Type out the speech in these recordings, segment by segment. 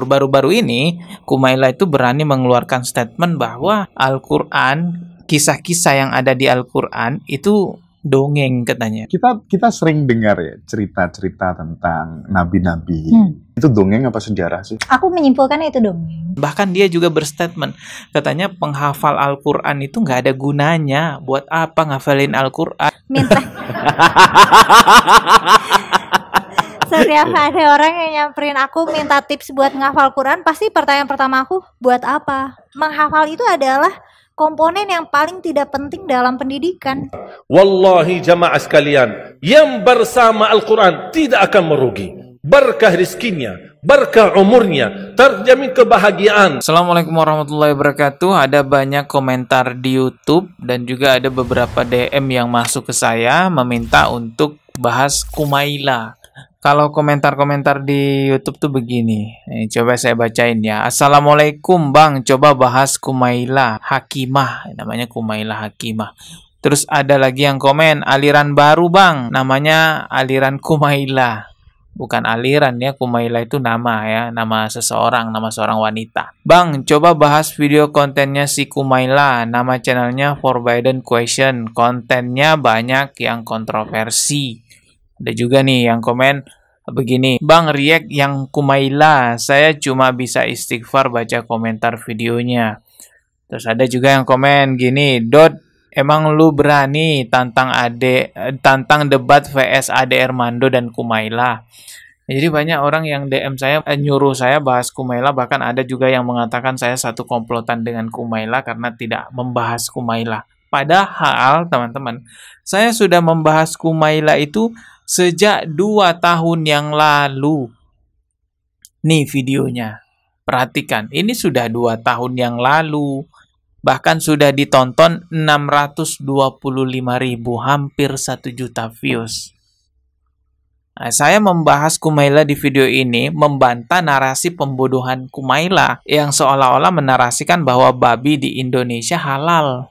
Baru-baru ini, Kumaila itu berani mengeluarkan statement bahwa Al-Quran, kisah-kisah yang ada di Al-Quran itu dongeng katanya. Kita sering dengar ya cerita-cerita tentang nabi-nabi. Itu dongeng apa sejarah sih? Aku menyimpulkan itu dongeng. Bahkan dia juga berstatement, katanya penghafal Al-Quran itu nggak ada gunanya. Buat apa ngafalin Al-Quran? Minta. Setiap ada orang yang nyamperin aku minta tips buat ngafal Quran, pasti pertanyaan pertama aku, buat apa? Menghafal itu adalah komponen yang paling tidak penting dalam pendidikan. Wallahi jamaah sekalian, yang bersama Al-Quran tidak akan merugi. Berkah rizkinya, berkah umurnya, terjamin kebahagiaan. Assalamualaikum warahmatullahi wabarakatuh. Ada banyak komentar di YouTube dan juga ada beberapa DM yang masuk ke saya meminta untuk bahas Kumaila. Kalau komentar-komentar di YouTube tuh begini. Coba saya bacain ya. Assalamualaikum Bang, coba bahas Kumaila Hakimah. Namanya Kumaila Hakimah. Terus ada lagi yang komen, aliran baru Bang, namanya aliran Kumaila. Bukan aliran ya, Kumaila itu nama ya, nama seseorang, nama seorang wanita. Bang, coba bahas video kontennya si Kumaila, nama channelnya Forbidden Question. Kontennya banyak yang kontroversi. Ada juga nih yang komen begini, Bang react yang Kumaila, saya cuma bisa istighfar baca komentar videonya. Terus ada juga yang komen gini, Dot, emang lu berani tantang debat vs Ade Armando dan Kumaila? Jadi banyak orang yang DM saya, nyuruh saya bahas Kumaila, bahkan ada juga yang mengatakan saya satu komplotan dengan Kumaila karena tidak membahas Kumaila. Padahal teman-teman, saya sudah membahas Kumaila itu sejak 2 tahun yang lalu. Nih videonya. Perhatikan, ini sudah 2 tahun yang lalu. Bahkan sudah ditonton 625.000, hampir 1 juta views. Nah, saya membahas Kumaila di video ini membantah narasi pembodohan Kumaila yang seolah-olah menarasikan bahwa babi di Indonesia halal.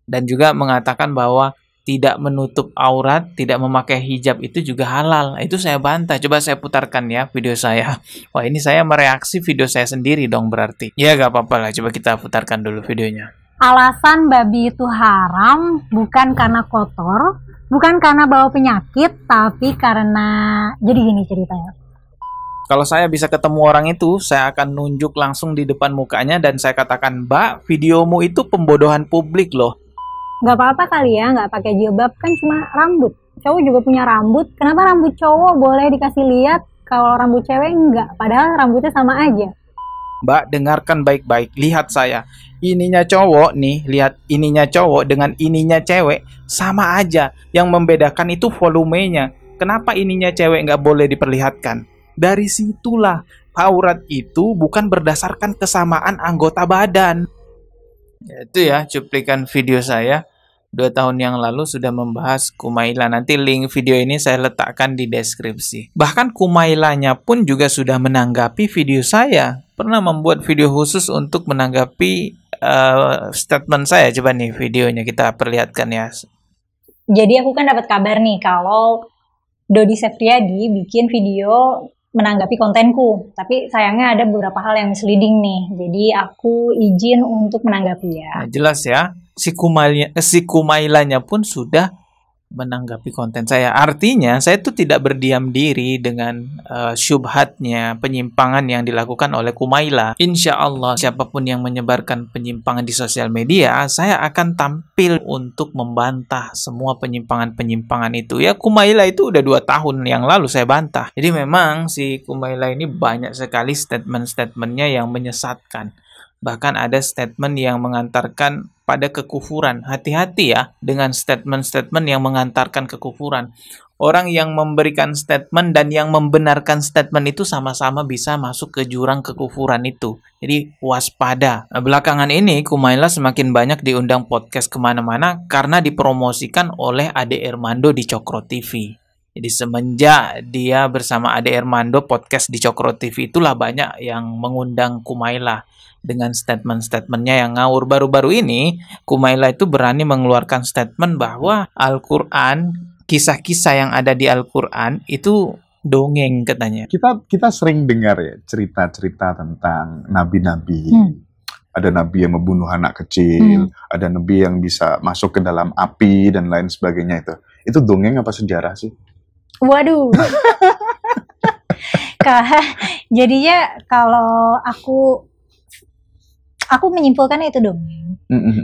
Dan juga mengatakan bahwa tidak menutup aurat, tidak memakai hijab itu juga halal. Itu saya bantah. Coba saya putarkan ya video saya. Wah, ini saya mereaksi video saya sendiri dong berarti. Ya gak apa-apa lah, coba kita putarkan dulu videonya. Alasan babi itu haram bukan karena kotor, bukan karena bawa penyakit, tapi karena... Jadi gini ceritanya. Kalau saya bisa ketemu orang itu, saya akan nunjuk langsung di depan mukanya dan saya katakan, Mbak, videomu itu pembodohan publik loh. Gak apa-apa kali ya, gak pakai jilbab, kan cuma rambut. Cowok juga punya rambut, kenapa rambut cowok boleh dikasih lihat, kalau rambut cewek enggak? Padahal rambutnya sama aja. Mbak, dengarkan baik-baik, lihat saya. Ininya cowok nih, lihat ininya cowok dengan ininya cewek, sama aja. Yang membedakan itu volumenya. Kenapa ininya cewek nggak boleh diperlihatkan? Dari situlah, aurat itu bukan berdasarkan kesamaan anggota badan. Itu ya cuplikan video saya 2 tahun yang lalu sudah membahas Kumaila. Nanti link video ini saya letakkan di deskripsi. Bahkan Kumailanya pun juga sudah menanggapi video saya. Pernah membuat video khusus untuk menanggapi statement saya. Coba nih videonya kita perlihatkan ya. Jadi aku kan dapat kabar nih kalau Dodi Septriadi bikin video menanggapi kontenku, tapi sayangnya ada beberapa hal yang misleading nih, jadi aku izin untuk menanggapi ya. Nah, jelas ya, si Kumailanya pun sudah menanggapi konten saya. Artinya saya itu tidak berdiam diri dengan syubhatnya, penyimpangan yang dilakukan oleh Kumaila. Insya Allah siapapun yang menyebarkan penyimpangan di sosial media, saya akan tampil untuk membantah semua penyimpangan-penyimpangan itu. Ya, Kumaila itu udah 2 tahun yang lalu saya bantah. Jadi memang si Kumaila ini banyak sekali statement-statementnya yang menyesatkan. Bahkan ada statement yang mengantarkan pada kekufuran. Hati-hati ya dengan statement-statement yang mengantarkan kekufuran. Orang yang memberikan statement dan yang membenarkan statement itu sama-sama bisa masuk ke jurang kekufuran itu. Jadi waspada. Nah, belakangan ini Kumaila semakin banyak diundang podcast kemana-mana karena dipromosikan oleh Ade Armando di Cokro TV. Jadi semenjak dia bersama Ade Armando podcast di Cokro TV, itulah banyak yang mengundang Kumaila dengan statement-statementnya yang ngawur. Baru-baru ini Kumaila itu berani mengeluarkan statement bahwa Al-Quran, kisah-kisah yang ada di Al-Quran itu dongeng katanya. Kita sering dengar ya cerita-cerita tentang nabi-nabi. Ada nabi yang membunuh anak kecil, ada nabi yang bisa masuk ke dalam api dan lain sebagainya itu. Itu dongeng apa sejarah sih? Waduh. Jadinya kalau aku menyimpulkan itu dongeng.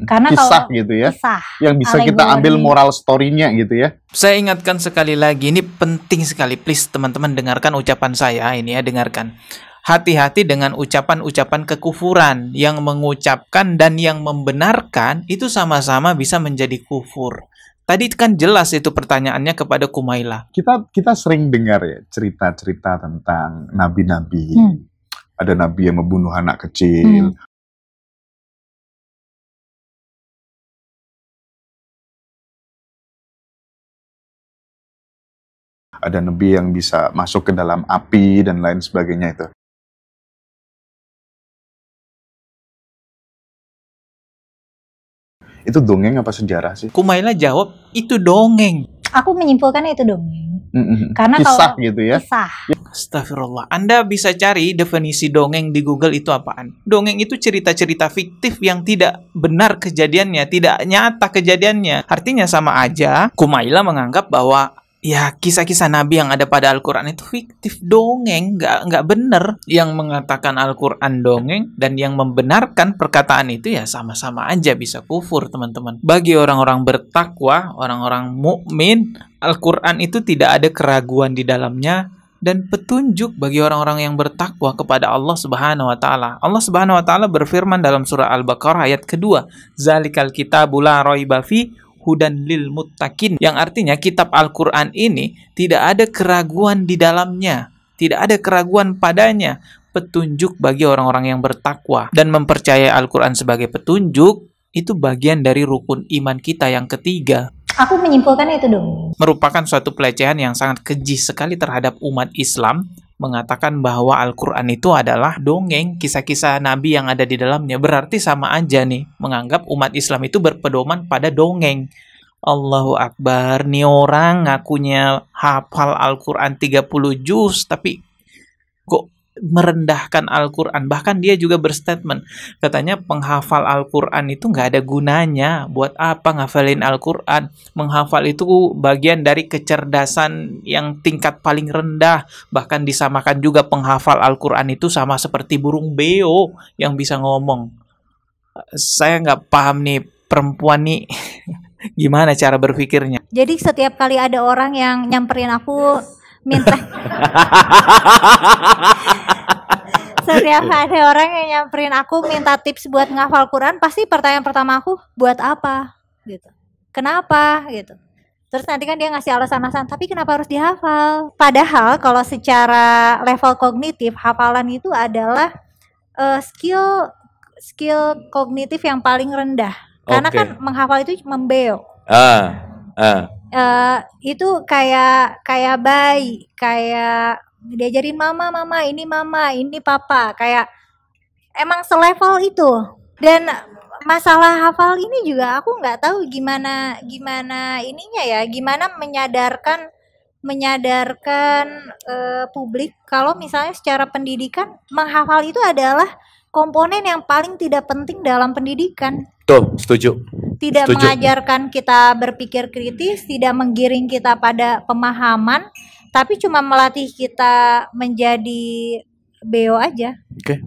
Karena Kisah kalau gitu ya, kisah, yang bisa kita ambil moral story-nya gitu ya. Saya ingatkan sekali lagi, ini penting sekali, please teman-teman dengarkan ucapan saya ini ya, dengarkan. Hati-hati dengan ucapan-ucapan kekufuran. Yang mengucapkan dan yang membenarkan itu sama-sama bisa menjadi kufur. Tadi kan jelas itu pertanyaannya kepada Kumaila. Kita sering dengar ya cerita-cerita tentang nabi-nabi. Ada nabi yang membunuh anak kecil. Ada nabi yang bisa masuk ke dalam api dan lain sebagainya itu. Itu dongeng apa sejarah sih? Kumaila jawab, itu dongeng. Aku menyimpulkan itu dongeng. Karena Kisah kalau gitu ya. kisah, Astagfirullah. Anda bisa cari definisi dongeng di Google itu apaan. Dongeng itu cerita-cerita fiktif yang tidak benar kejadiannya, tidak nyata kejadiannya. Artinya sama aja, Kumaila menganggap bahwa ya kisah-kisah Nabi yang ada pada Al-Quran itu fiktif, dongeng, nggak benar. Yang mengatakan Al-Quran dongeng dan yang membenarkan perkataan itu ya sama-sama aja bisa kufur, teman-teman. Bagi orang-orang bertakwa, orang-orang mukmin, Al-Quran itu tidak ada keraguan di dalamnya dan petunjuk bagi orang-orang yang bertakwa kepada Allah Subhanahu wa taala. Allah Subhanahu wa taala berfirman dalam surah Al-Baqarah ayat kedua, "Zalikal kitabu la raiba fi hudan lil muttaqin," yang artinya kitab Al-Quran ini tidak ada keraguan di dalamnya, tidak ada keraguan padanya, petunjuk bagi orang-orang yang bertakwa. Dan mempercayai Al-Quran sebagai petunjuk itu bagian dari rukun iman kita yang ketiga. aku menyimpulkan itu dongeng. Merupakan suatu pelecehan yang sangat keji sekali terhadap umat Islam, mengatakan bahwa Al-Quran itu adalah dongeng, kisah-kisah Nabi yang ada di dalamnya. Berarti sama aja nih, menganggap umat Islam itu berpedoman pada dongeng. Allahu Akbar, nih orang ngakunya hafal Al-Quran 30 juz, tapi kok merendahkan Al-Quran. Bahkan dia juga berstatement, katanya penghafal Al-Quran itu nggak ada gunanya. Buat apa ngafalin Al-Quran? Menghafal itu bagian dari kecerdasan yang tingkat paling rendah. Bahkan disamakan juga penghafal Al-Quran itu sama seperti burung beo yang bisa ngomong. Saya nggak paham nih, perempuan nih gimana cara berpikirnya. Jadi setiap kali ada orang yang nyamperin aku minta setiap ada orang yang nyamperin aku minta tips buat ngafal Quran, pasti pertanyaan pertama aku, buat apa? Gitu. Kenapa? Gitu. Terus nanti kan dia ngasih alasan-alasan, tapi kenapa harus dihafal? Padahal kalau secara level kognitif, hafalan itu adalah skill kognitif yang paling rendah. Karena kan menghafal itu membeo. Itu kayak bayi, kayak diajarin mama ini papa, kayak emang selevel itu. Dan masalah hafal ini juga aku nggak tahu gimana ininya ya, gimana menyadarkan publik kalau misalnya secara pendidikan menghafal itu adalah komponen yang paling tidak penting dalam pendidikan. Tuh, setuju. Tidak mengajarkan kita berpikir kritis, tidak menggiring kita pada pemahaman, tapi cuma melatih kita menjadi beo aja. Oke.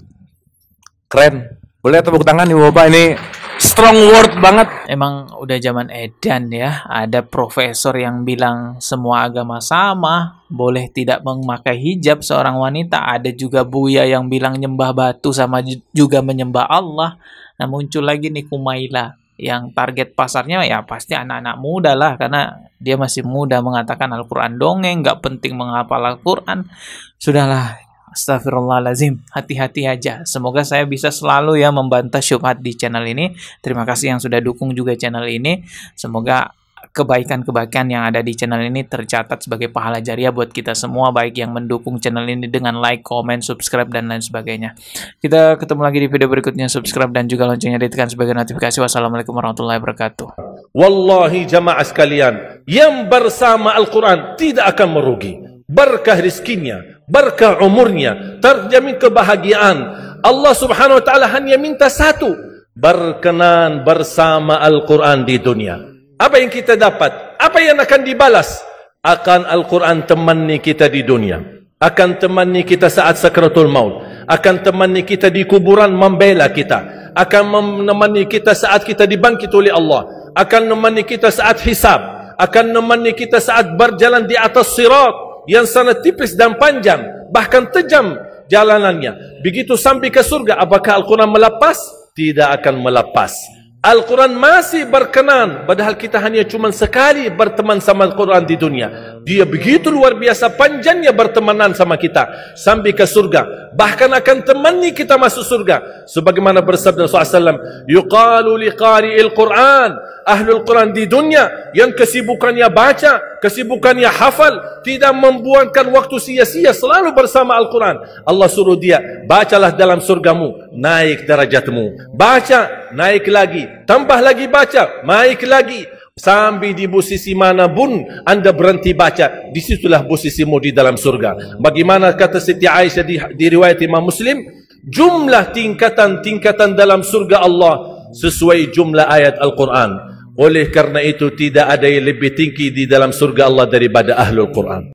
Keren. Boleh tepuk tangan nih Bapak, ini strong word banget. Emang udah zaman edan ya, ada profesor yang bilang semua agama sama, boleh tidak memakai hijab seorang wanita. Ada juga buya yang bilang nyembah batu sama juga menyembah Allah. Nah muncul lagi nih Kumaila yang target pasarnya ya pasti anak-anak muda lah, karena dia masih muda, mengatakan Al-Quran dongeng, gak penting menghafal Al-Quran. Sudahlah, astagfirullahaladzim, hati-hati aja. Semoga saya bisa selalu ya membantah syubhat di channel ini. Terima kasih yang sudah dukung juga channel ini. Semoga kebaikan-kebaikan yang ada di channel ini tercatat sebagai pahala jariah buat kita semua, baik yang mendukung channel ini dengan like, comment, subscribe, dan lain sebagainya. Kita ketemu lagi di video berikutnya. Subscribe dan juga loncengnya ditekan sebagai notifikasi. Wassalamualaikum warahmatullahi wabarakatuh. Wallahi jamaah sekalian, yang bersama Al-Quran tidak akan merugi. berkah rizkinya, berkah umurnya, terjamin kebahagiaan. Allah Subhanahu wa taala hanya minta satu, berkenan bersama Al-Quran di dunia. Apa yang kita dapat? Apa yang akan dibalas? Akan Al-Quran temani kita di dunia, akan temani kita saat sakratul maut, akan temani kita di kuburan membela kita, akan menemani kita saat kita dibangkit oleh Allah, akan menemani kita saat hisab, akan menemani kita saat berjalan di atas sirat yang sangat tipis dan panjang, bahkan tajam jalanannya. Begitu sampai ke surga, apakah Al-Quran melepas? Tidak akan melepas. Al-Quran masih berkenan, padahal kita hanya cuma sekali berteman sama Al-Quran di dunia. Dia begitu luar biasa panjangnya bertemanan sama kita sampai ke surga, bahkan akan temani kita masuk surga. Sebagaimana bersabda Rasulullah SAW, yuqalu liqari'il Quran, ahlul Quran di dunia yang kesibukannya baca, kesibukannya hafal, tidak membuangkan waktu sia-sia, selalu bersama Al-Quran. Allah suruh dia, bacalah dalam surgamu, naik derajatmu. Baca, naik lagi, tambah lagi baca, naik lagi, sampai di posisi mana pun anda berhenti baca, disitulah posisimu di dalam surga. Bagaimana kata Siti Aisyah di riwayat Imam Muslim, jumlah tingkatan-tingkatan dalam surga Allah sesuai jumlah ayat Al-Quran. Oleh karena itu tidak ada yang lebih tinggi di dalam surga Allah daripada ahlul Quran.